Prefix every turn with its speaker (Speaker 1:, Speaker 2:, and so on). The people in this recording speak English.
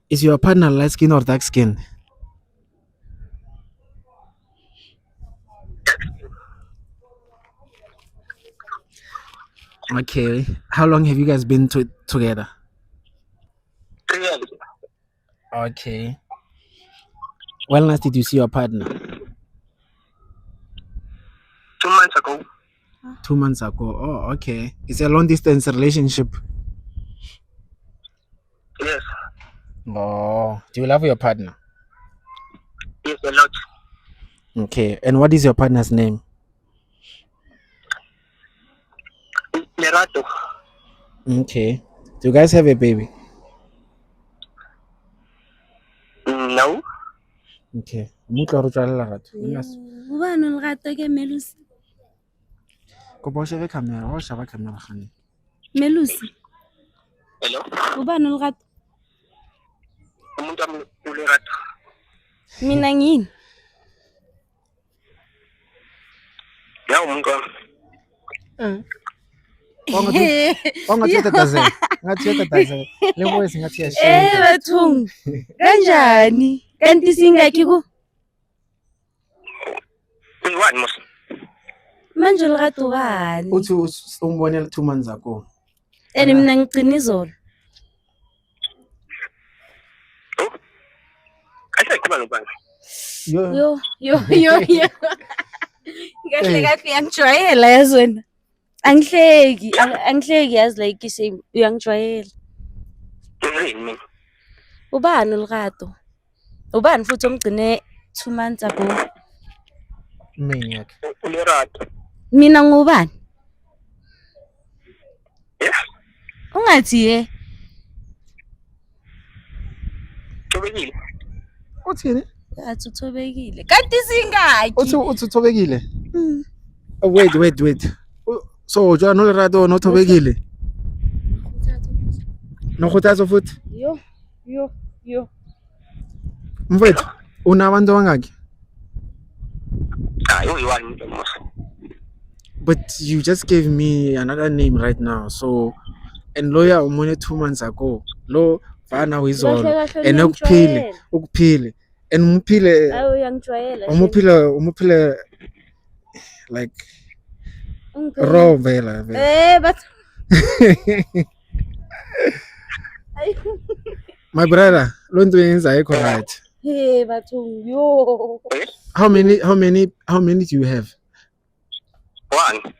Speaker 1: Is your partner light skin or dark skin? Okay. How long have you guys been together?
Speaker 2: 3 years.
Speaker 1: Okay. When last did you see your partner?
Speaker 2: 2 months ago.
Speaker 1: 2 months ago. Oh, okay. It's a long distance relationship.
Speaker 2: Yes.
Speaker 1: Oh, do you love your partner?
Speaker 2: Yes, a lot.
Speaker 1: Okay. And what is your partner's name?
Speaker 2: Lerato.
Speaker 1: Okay. Do you guys have a baby?
Speaker 2: No.
Speaker 1: Okay. Mutla re tswalela Lerato.
Speaker 3: Ubani Lerato ke Melusi?
Speaker 1: Kopa o shebe camera, o sheba camera gane.
Speaker 3: Melusi.
Speaker 2: Hello.
Speaker 3: Ubani Lerato?
Speaker 2: Umuntu wami uLerato.
Speaker 3: Mina ngini.
Speaker 2: Ya umuntu wami.
Speaker 1: Ongathi taze. Ngathi taze. Le voice ngathi ya
Speaker 3: Bathungu. Kanjani? Kanti singakhi ku?
Speaker 2: Uyiwani mos?
Speaker 3: Manje Lerato bani?
Speaker 1: uthi umbonela 2 months ago.
Speaker 3: Mina ngicina izolo.
Speaker 2: Ayikhuluma nobani?
Speaker 1: Yo.
Speaker 3: Yo. Kahle uyangijwayela yazi wena. Angihleki yazi like ise uyangijwayela.
Speaker 2: Yini mina?
Speaker 3: Ubani Lerato? Ubani futhi omgcine 2 months ago?
Speaker 1: Main yakhe.
Speaker 2: uLerato.
Speaker 3: Mina ngubani?
Speaker 2: Yeah.
Speaker 3: Ungathi ye.
Speaker 2: Tobekile.
Speaker 1: Uthini?
Speaker 3: Yathi uthobekile. Kanti singakhi?
Speaker 1: Uthi uthobekile. Wait. So jwa no Lerato no thobekile. No khuthatso futhi.
Speaker 3: Yo.
Speaker 1: Mfethu unabantu bangaki?
Speaker 2: Uyiwani umuntu mos?
Speaker 1: But you just gave me another name right now. So and lawyer umone 2 months ago. Lo fana uyizolo. And ukuphile. And umphile.
Speaker 3: Awu uyangijwayela.
Speaker 1: Umuphile like raw vela.
Speaker 3: But
Speaker 1: My brother, lo nto yenza ayikho right.
Speaker 3: bathungu yo.
Speaker 1: How many do you have?
Speaker 2: 1.